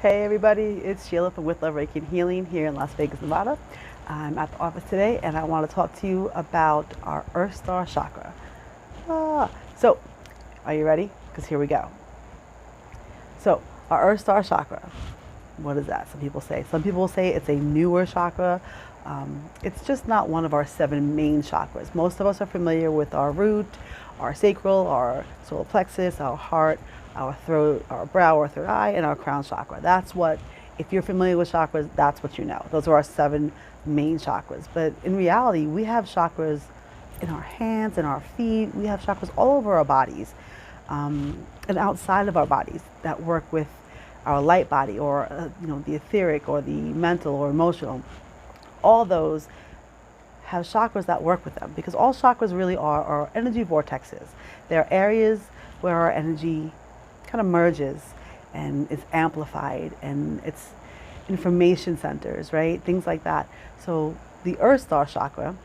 Hey everybody, it's Sheila from With Love Reiki and Healing here in Las Vegas, Nevada. I'm at the office today and I want to talk to you about our Earth Star Chakra. So, are you ready? Because here we go. So, our Earth Star Chakra, what is that? Some people say it's a newer chakra. It's just not one of our 7 main chakras. Most of us are familiar with our root, our sacral, our solar plexus, our heart, our throat, our brow, our third eye, and our crown chakra. That's what, if you're familiar with chakras, that's what you know. Those are our 7 main chakras. But in reality, we have chakras in our hands, in our feet. We have chakras all over our bodies and outside of our bodies that work with our light body or the etheric or the mental or emotional. All those have chakras that work with them because all chakras really are energy vortexes. They're areas where our energy kind of merges and is amplified, and it's information centers, right? Things like that. So the Earth Star Chakra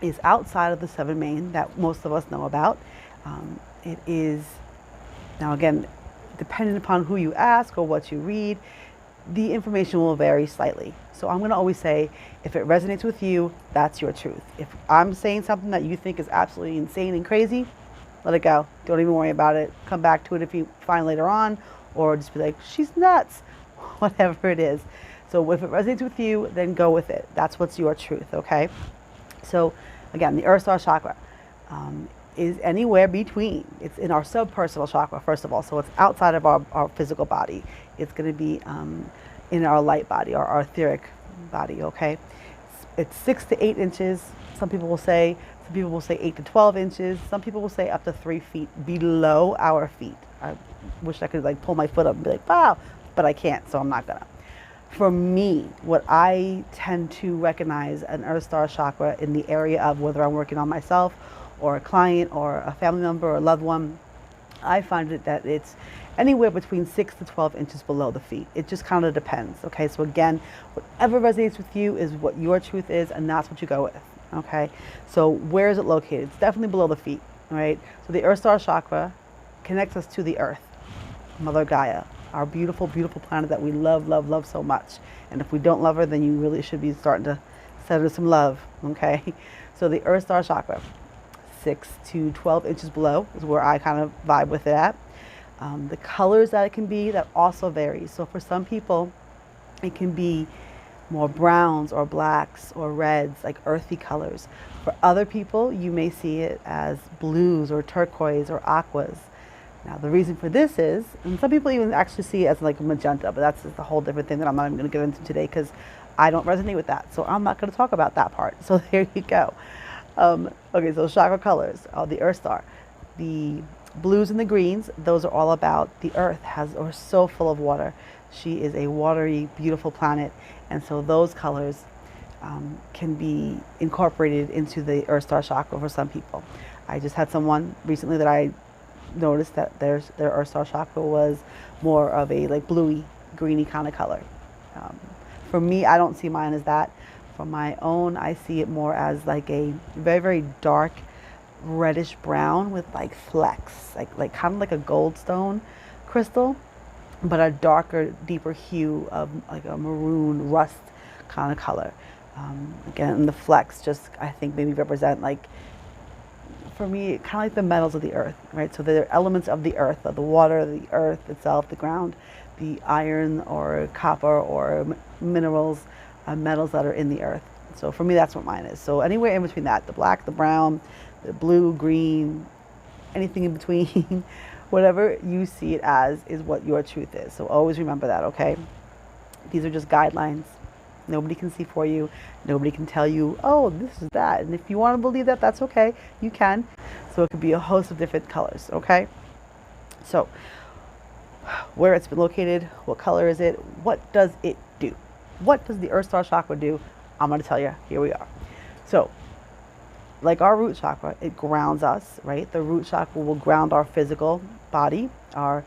is outside of the 7 main that most of us know about. It is, now again, depending upon who you ask or what you read, the information will vary slightly. So I'm going to always say, if it resonates with you, that's your truth. If I'm saying something that you think is absolutely insane and crazy, let it go. Don't even worry about it. Come back to it if you find later on, or just be like, she's nuts, whatever it is. So if it resonates with you, then go with it. That's what's your truth, okay? So again, the Earth Star Chakra is anywhere between. It's in our subpersonal chakra, first of all. So it's outside of our physical body. It's going to be in our light body, our etheric body, okay? It's 6 to 8 inches. Some people will say 8 to 12 inches. Some people will say up to 3 feet below our feet. I wish I could pull my foot up and be like, wow, but I can't, so I'm not gonna. For me, what I tend to recognize an Earth Star Chakra in the area of whether I'm working on myself or a client or a family member or a loved one, I find that it's anywhere between 6 to 12 inches below the feet. It just kind of depends, okay? So again, whatever resonates with you is what your truth is, and that's what you go with, okay? So where is it located? It's definitely below the feet, right? So the Earth Star Chakra connects us to the earth, Mother Gaia, our beautiful, beautiful planet that we love, love, love so much. And if we don't love her, then you really should be starting to send her some love, okay? So the Earth Star Chakra, 6 to 12 inches below is where I kind of vibe with it at. The colors that it can be, that also varies. So for some people, it can be more browns or blacks or reds, like earthy colors. For other people, you may see it as blues or turquoise or aquas. Now, the reason for this is, and some people even actually see it as like magenta, but that's just a whole different thing that I'm not even going to get into today because I don't resonate with that. So I'm not going to talk about that part. So there you go. Okay, so chakra colors, the Earth Star. The blues and the greens, those are all about the earth or so full of water. She is a watery, beautiful planet. And so those colors can be incorporated into the Earth Star Chakra for some people. I just had someone recently that I noticed that their Earth Star Chakra was more of a bluey, greeny kind of color. For me, I don't see mine as that. For my own, I see it more as like a very, very dark reddish brown with flecks, like kind of like a goldstone crystal, but a darker, deeper hue of like a maroon rust kind of color. Again, the flecks just, I think, maybe represent for me, kind of like the metals of the earth, right? So they're elements of the earth, of the water, the earth itself, the ground, the iron or copper or minerals, metals that are in the earth. So for me, that's what mine is. So anywhere in between that, the black, the brown, the blue, green, anything in between, whatever you see it as is what your truth is. So always remember that, okay? These are just guidelines. Nobody can see for you. Nobody can tell you, oh, this is that. And if you want to believe that, that's okay. You can. So it could be a host of different colors, okay? So where it's been located, what color is it, what does it do? What does the Earth Star Chakra do? I'm going to tell you. Here we are. So like our root chakra, it grounds us, right? The root chakra will ground our physical body, our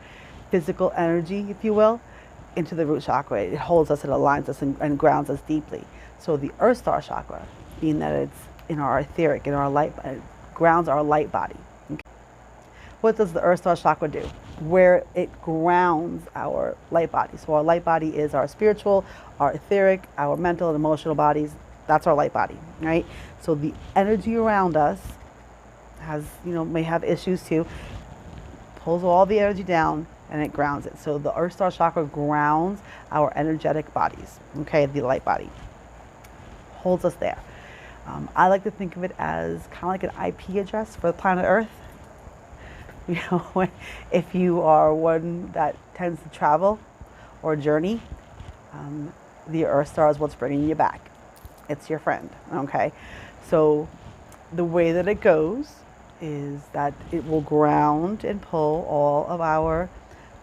physical energy, if you will, into the root chakra. It holds us, it aligns us, and grounds us deeply. So the Earth Star Chakra, being that it's in our etheric, in our light, it grounds our light body. Okay. What does the Earth Star Chakra do? where it grounds our light body. So our light body is our spiritual, our etheric, our mental and emotional bodies. That's our light body, right? So the energy around us has, may have issues too, pulls all the energy down and it grounds it. So the Earth Star Chakra grounds our energetic bodies, okay? The light body holds us there. I like to think of it as kind of like an IP address for the planet Earth. If you are one that tends to travel or journey, the Earth Star is what's bringing you back. It's your friend, okay? So the way that it goes is that it will ground and pull all of our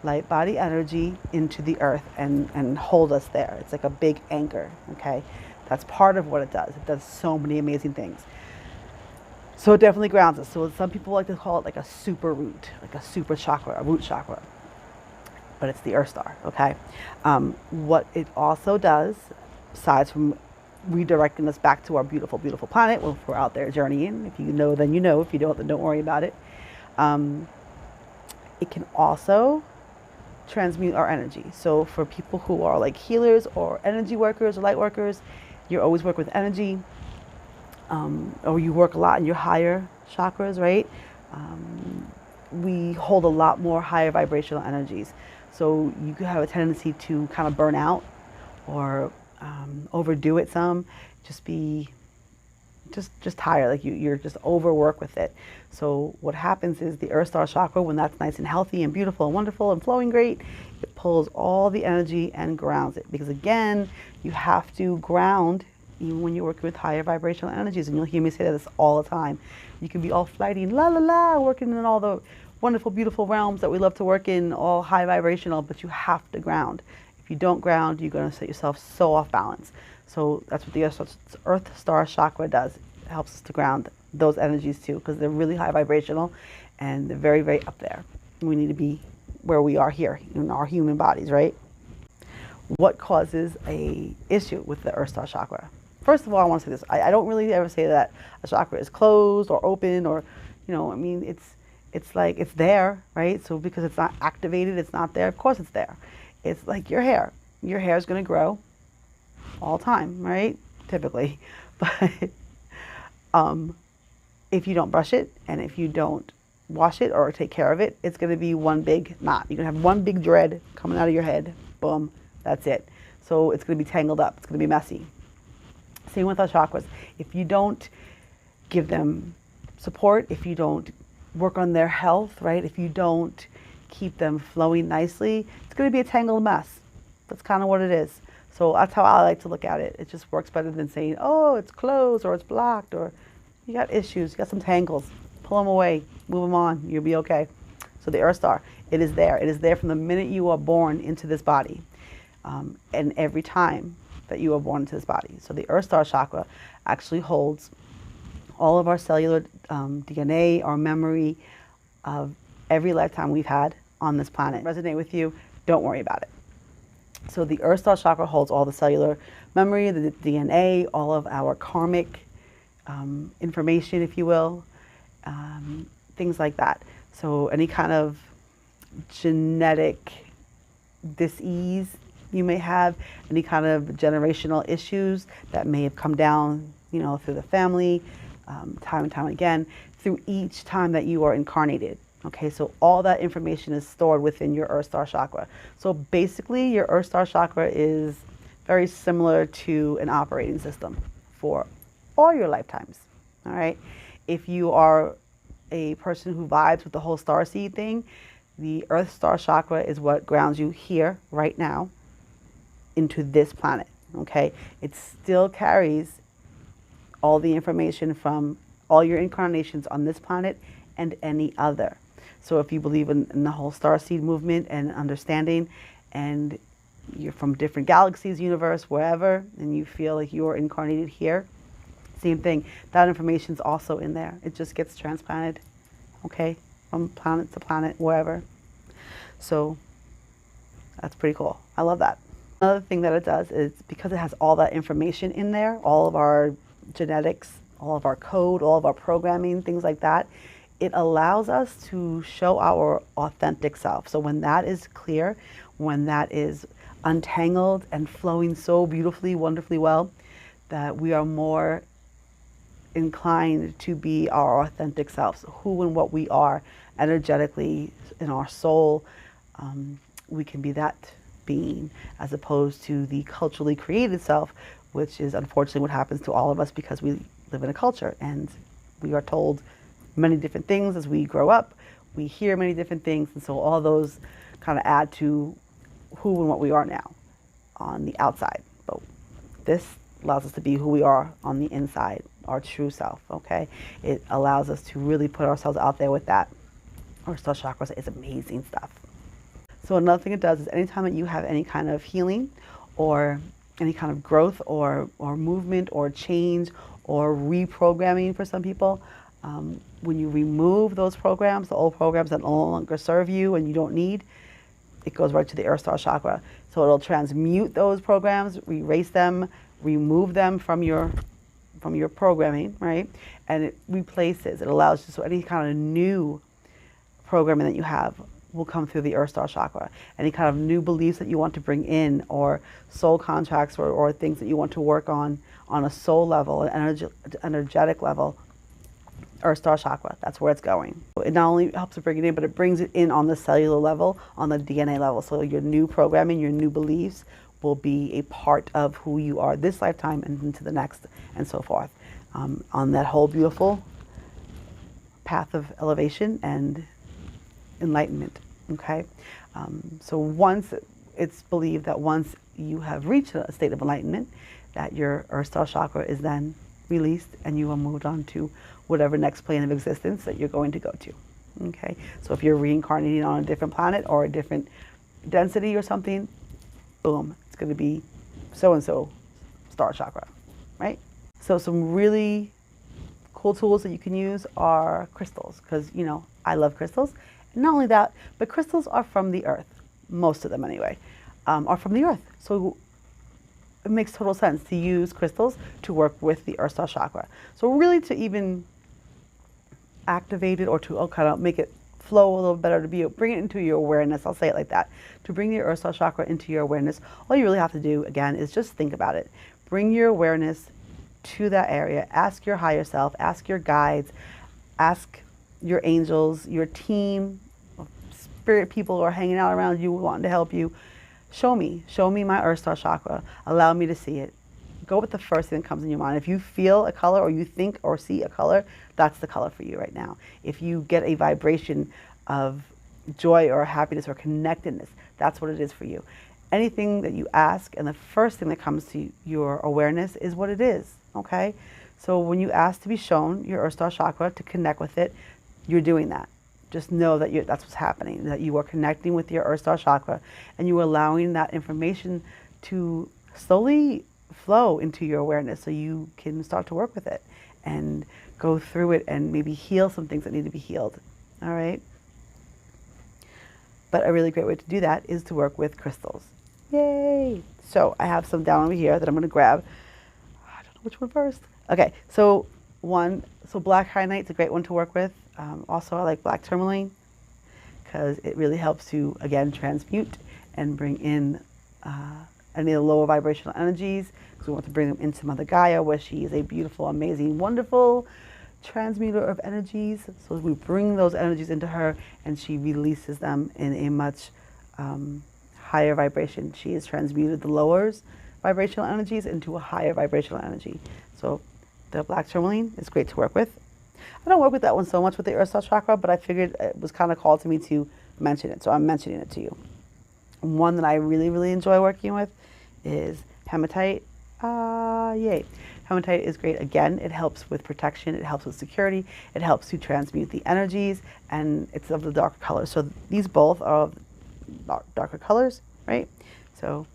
light body energy into the earth and hold us there. It's like a big anchor, okay? That's part of what it does. It does so many amazing things. So it definitely grounds us. So some people like to call it like a super root, like a super chakra, a root chakra. But it's the Earth Star, okay? What it also does, aside from redirecting us back to our beautiful, beautiful planet, if we're out there journeying, if you know, then you know. If you don't, then don't worry about it. It can also transmute our energy. So for people who are like healers or energy workers or light workers, you always work with energy, or you work a lot in your higher chakras, right? We hold a lot more higher vibrational energies. So you could have a tendency to kind of burn out or overdo it some, just tired, like you're just overworked with it. So what happens is the Earth Star Chakra, when that's nice and healthy and beautiful and wonderful and flowing great, it pulls all the energy and grounds it. Because again, you have to ground even when you're working with higher vibrational energies. And you'll hear me say this all the time. You can be all flighty and la la la, working in all the wonderful, beautiful realms that we love to work in, all high vibrational, but you have to ground. If you don't ground, you're going to set yourself so off balance. So that's what the Earth Star Chakra does. It helps us to ground those energies too, because they're really high vibrational and they're very, very up there. We need to be where we are here in our human bodies, right? What causes a issue with the Earth Star Chakra? First of all, I want to say this. I don't really ever say that a chakra is closed or open or, it's like it's there, right? So because it's not activated, it's not there. Of course it's there. It's like your hair. Your hair is going to grow all the time, right? Typically. But if you don't brush it and if you don't wash it or take care of it, it's going to be one big knot. You're going to have one big dread coming out of your head. Boom. That's it. So it's going to be tangled up. It's going to be messy. Same with our chakras. If you don't give them support, if you don't work on their health, right? If you don't keep them flowing nicely, it's going to be a tangled mess. That's kind of what it is. So that's how I like to look at it. It just works better than saying, oh, it's closed or it's blocked or you got issues, you got some tangles. Pull them away, move them on, you'll be okay. So the Earth Star, it is there. It is there from the minute you are born into this body, and every time that you are born into this body. So the Earth Star Chakra actually holds all of our cellular DNA, our memory of every lifetime we've had on this planet. Resonate with you, don't worry about it. So the Earth Star Chakra holds all the cellular memory, the DNA, all of our karmic information, if you will, things like that. So any kind of genetic dis-ease you may have, any kind of generational issues that may have come down, through the family, time and time again, through each time that you are incarnated. Okay, so all that information is stored within your Earth Star Chakra. So basically, your Earth Star Chakra is very similar to an operating system for all your lifetimes. All right, if you are a person who vibes with the whole starseed thing, the Earth Star Chakra is what grounds you here, right now, into this planet. Okay, it still carries all the information from all your incarnations on this planet and any other. So if you believe in the whole starseed movement and understanding, and you're from different galaxies, universe, wherever, and you feel like you're incarnated here, same thing. That information's also in there. It just gets transplanted, okay, from planet to planet, wherever. So that's pretty cool. I love that. Another thing that it does is because it has all that information in there, all of our genetics, all of our code, all of our programming, things like that, it allows us to show our authentic self. So when that is clear, when that is untangled and flowing so beautifully, wonderfully well, that we are more inclined to be our authentic selves, who and what we are energetically in our soul. We can be that being as opposed to the culturally created self, which is unfortunately what happens to all of us because we live in a culture and we are told many different things as we grow up. We hear many different things, and so all those kind of add to who and what we are now on the outside. But this allows us to be who we are on the inside, our true self, okay? It allows us to really put ourselves out there with that. Earth Star Chakra is amazing stuff. So another thing it does is anytime that you have any kind of healing or any kind of growth or movement or change or reprogramming for some people, when you remove those programs, the old programs that no longer serve you and you don't need, it goes right to the Earth Star Chakra. So it'll transmute those programs, erase them, remove them from your programming, right? And it replaces, it allows you, so any kind of new programming that you have will come through the Earth Star Chakra. Any kind of new beliefs that you want to bring in, or soul contracts, or things that you want to work on a soul level, an energetic level, Earth Star Chakra, that's where it's going. It not only helps to bring it in, but it brings it in on the cellular level, on the DNA level. So your new programming, your new beliefs will be a part of who you are this lifetime and into the next, and so forth. On that whole beautiful path of elevation and enlightenment, okay? So once it's believed that once you have reached a state of enlightenment, that your Earth Star Chakra is then released and you are moved on to whatever next plane of existence that you're going to go to, okay? So if you're reincarnating on a different planet or a different density or something, boom, it's going to be so-and-so star chakra, right? So some really cool tools that you can use are crystals, because, you know, I love crystals. And not only that, but crystals are from the earth. Most of them anyway, are from the earth. So it makes total sense to use crystals to work with the Earth Star Chakra. So really to even activate it or to kind of make it flow a little better, to bring it into your awareness, I'll say it like that. To bring the Earth Star Chakra into your awareness, all you really have to do, again, is just think about it. Bring your awareness to that area. Ask your higher self, ask your guides, ask your angels, your team, spirit people who are hanging out around you, wanting to help you. Show me my Earth Star Chakra. Allow me to see it. Go with the first thing that comes in your mind. If you feel a color or you think or see a color, that's the color for you right now. If you get a vibration of joy or happiness or connectedness, that's what it is for you. Anything that you ask and the first thing that comes to your awareness is what it is, okay? So when you ask to be shown your Earth Star Chakra, to connect with it, you're doing that. Just know that that's what's happening, that you are connecting with your Earth Star Chakra and you are allowing that information to slowly flow into your awareness so you can start to work with it and go through it and maybe heal some things that need to be healed, all right? But a really great way to do that is to work with crystals. Yay! So I have some down over here that I'm going to grab. I don't know which one first. Okay, so black kyanite is a great one to work with. Also, I like black tourmaline because it really helps to, again, transmute and bring in any of the lower vibrational energies, because we want to bring them into Mother Gaia, where she is a beautiful, amazing, wonderful transmuter of energies. So we bring those energies into her and she releases them in a much higher vibration. She has transmuted the lower vibrational energies into a higher vibrational energy. So the black tourmaline is great to work with. I don't work with that one so much with the Earth Star Chakra, but I figured it was kind of called to me to mention it, so I'm mentioning it to you. One that I really, really enjoy working with is hematite. Yay. Hematite is great. Again, it helps with protection, it helps with security, it helps to transmute the energies, and it's of the darker colors. So these both are darker colors, right? So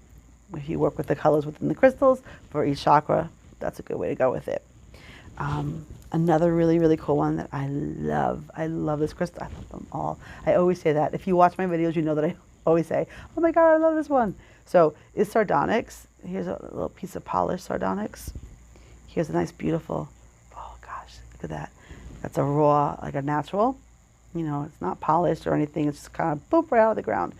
if you work with the colors within the crystals for each chakra, that's a good way to go with it. Another really, really cool one that I love this crystal. I love them all. I always say that. If you watch my videos, you know that I always say, oh my God, I love this one. So is Sardonyx. Here's a little piece of polished Sardonyx. Here's a nice, beautiful, oh gosh, look at that. That's a raw, like a natural. You know, it's not polished or anything. It's just kind of boop right out of the ground.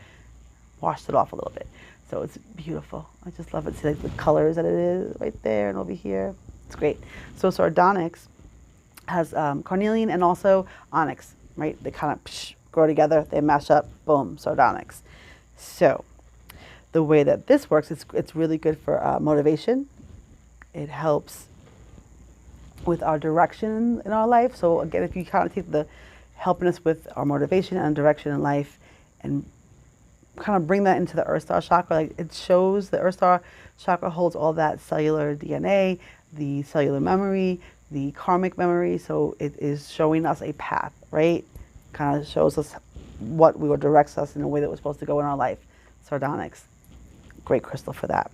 Washed it off a little bit. So it's beautiful. I just love it. See like the colors that it is right there and over here. It's great. So Sardonyx has carnelian and also onyx, right? They kind of grow together. They mash up. Boom, Sardonyx. So the way that this works, it's really good for motivation. It helps with our direction in our life. So again, if you kind of take the helping us with our motivation and direction in life and kind of bring that into the Earth Star Chakra, like it shows the Earth Star Chakra holds all that cellular DNA, the cellular memory, the karmic memory. So it is showing us a path, right? Kind of shows us what we would directs us in a way that we're supposed to go in our life. Sardonyx, great crystal for that.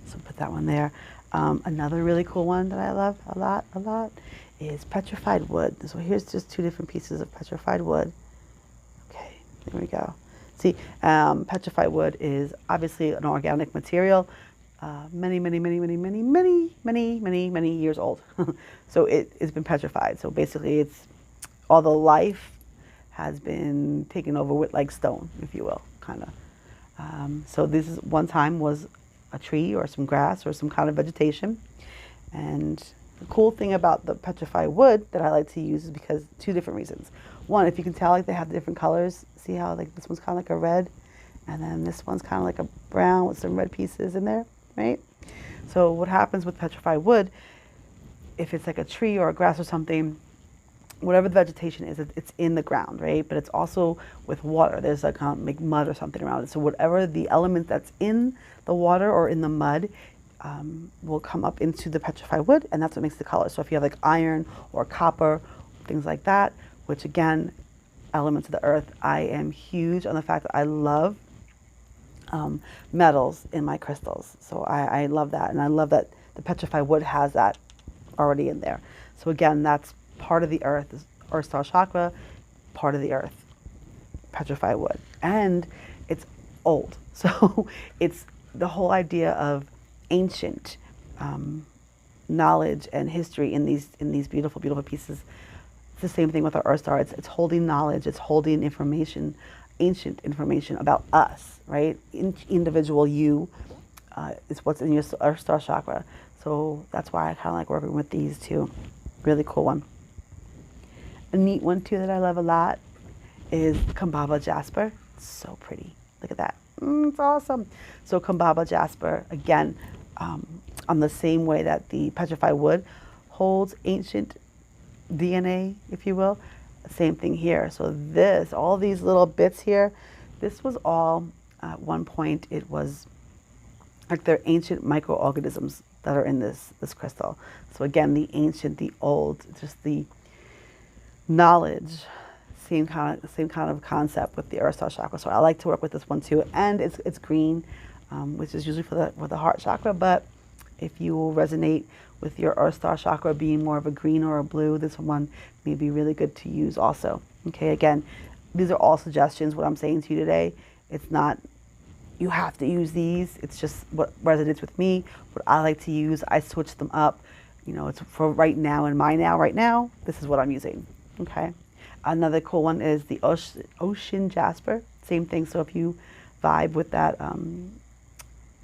So put that one there. Another really cool one that I love a lot is Petrified Wood. So here's just two different pieces of Petrified Wood. Okay, there we go. See, Petrified Wood is obviously an organic material, many years old. So it's been petrified. So basically it's all the life has been taken over with like stone, if you will, kind of. So this is one time was a tree or some grass or some kind of vegetation. And the cool thing about the petrified wood that I like to use is because two different reasons. One, if you can tell, like they have different colors. See how like this one's kind of like a red, and then this one's kind of like a brown with some red pieces in there, right? So what happens with petrified wood, if it's like a tree or a grass or something, whatever the vegetation is, it's in the ground, right? But it's also with water. There's like mud or something around it. So whatever the element that's in the water or in the mud will come up into the petrified wood, and that's what makes the color. So if you have like iron or copper, things like that, which again, elements of the earth, I am huge on the fact that I love metals in my crystals. So I love that, and I love that the petrified wood has that already in there. So again, that's part of the earth, Earth Star Chakra, part of the earth, petrified wood. And it's old. So it's the whole idea of ancient knowledge and history in these beautiful, beautiful pieces. It's the same thing with our Earth Star. It's holding knowledge, it's holding information, ancient information about us, right? Individual you is what's in your Earth Star Chakra. So that's why I kind of like working with these two. Really cool one. A neat one too that I love a lot is Kambaba Jasper. It's so pretty. Look at that. It's awesome. So Kambaba Jasper, again, on the same way that the petrified wood holds ancient DNA, if you will, same thing here. So this, all these little bits here, this was all, at one point, it was like they're ancient microorganisms that are in this crystal. So again, the ancient, the old, just the knowledge, same kind of concept with the Earth Star Chakra. So I like to work with this one too, and it's green, which is usually for the heart chakra. But if you will resonate with your Earth Star Chakra being more of a green or a blue, this one may be really good to use also. Okay, again, these are all suggestions. What I'm saying to you today, it's not you have to use these. It's just what resonates with me, what I like to use. I switch them up. You know, it's for right now and right now, this is what I'm using. Okay. Another cool one is the ocean jasper. Same thing. So if you vibe with that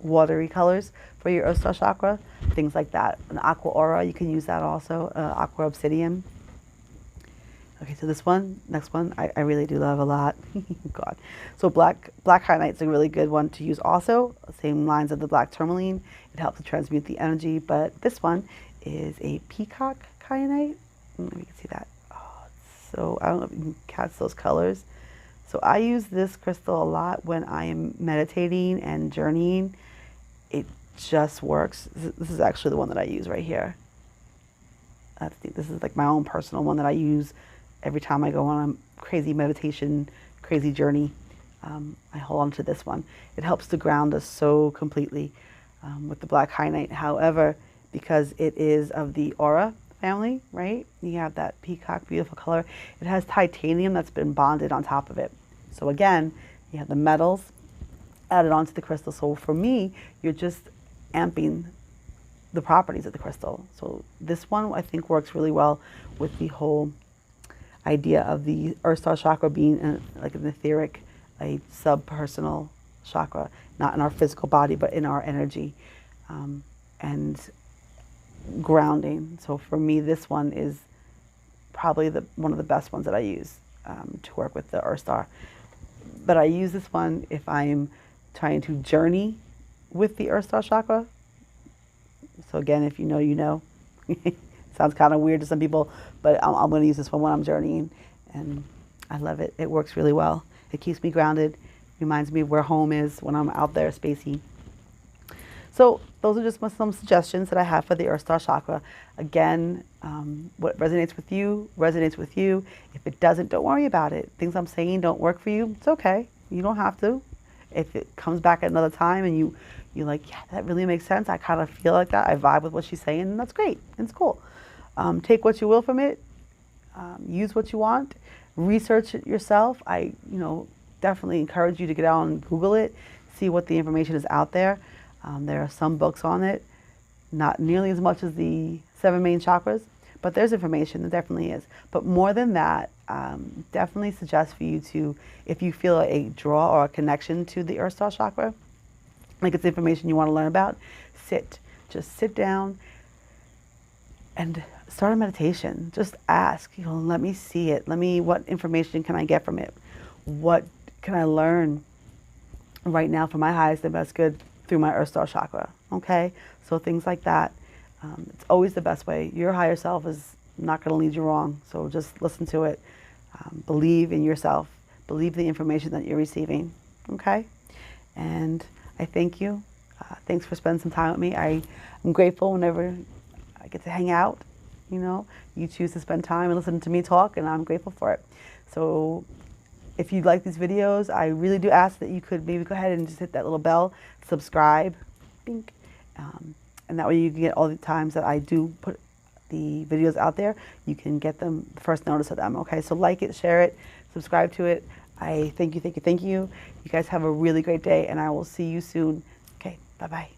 watery colors for your Earth Star Chakra, things like that. An aqua aura, you can use that also. Aqua obsidian. Okay, so this one, next one, I really do love a lot. God. So black kyanite is a really good one to use also. Same lines of the black tourmaline. It helps to transmute the energy. But this one is a peacock kyanite. Maybe you can see that. So I don't know if you can catch those colors. So I use this crystal a lot when I am meditating and journeying. It just works. This is actually the one that I use right here. This is like my own personal one that I use every time I go on a crazy meditation, crazy journey. I hold on to this one. It helps to ground us so completely with the black kyanite. However, because it is of the aura family, right? You have that peacock, beautiful color. It has titanium that's been bonded on top of it. So again, you have the metals added onto the crystal. So for me, you're just amping the properties of the crystal. So this one I think works really well with the whole idea of the Earth Star Chakra being like an etheric, a sub-personal chakra, not in our physical body, but in our energy, and grounding. So for me, this one is probably one of the best ones that I use to work with the Earth Star. But I use this one if I'm trying to journey with the Earth Star Chakra. So again, if you know, you know. Sounds kind of weird to some people, but I'm going to use this one when I'm journeying, and I love it. It works really well. It keeps me grounded, reminds me of where home is when I'm out there spacey. So those are just some suggestions that I have for the Earth Star Chakra. Again, what resonates with you, resonates with you. If it doesn't, don't worry about it. Things I'm saying don't work for you, it's okay. You don't have to. If it comes back at another time and you're like, yeah, that really makes sense. I kind of feel like that. I vibe with what she's saying, and that's great. It's cool. Take what you will from it. Use what you want. Research it yourself. I, definitely encourage you to get out and Google it, see what the information is out there. There are some books on it, not nearly as much as the 7 main chakras, but there's information, there definitely is. But more than that, definitely suggest for you to, if you feel a draw or a connection to the Earth Star Chakra, like it's information you want to learn about, just sit down and start a meditation. Just ask, let me see it. What information can I get from it? What can I learn right now for my highest and best good through my Earth Star Chakra? Okay? So things like that. It's always the best way. Your higher self is not going to lead you wrong. So just listen to it. Believe in yourself. Believe the information that you're receiving. Okay? And I thank you. Thanks for spending some time with me. I'm grateful whenever I get to hang out. You choose to spend time and listen to me talk, and I'm grateful for it. So if you like these videos, I really do ask that you could maybe go ahead and just hit that little bell, subscribe, bink, and that way you can get all the times that I do put the videos out there. You can get them, the first notice of them. Okay, so like it, share it, subscribe to it. I thank you, thank you, thank you. You guys have a really great day, and I will see you soon. Okay, bye-bye.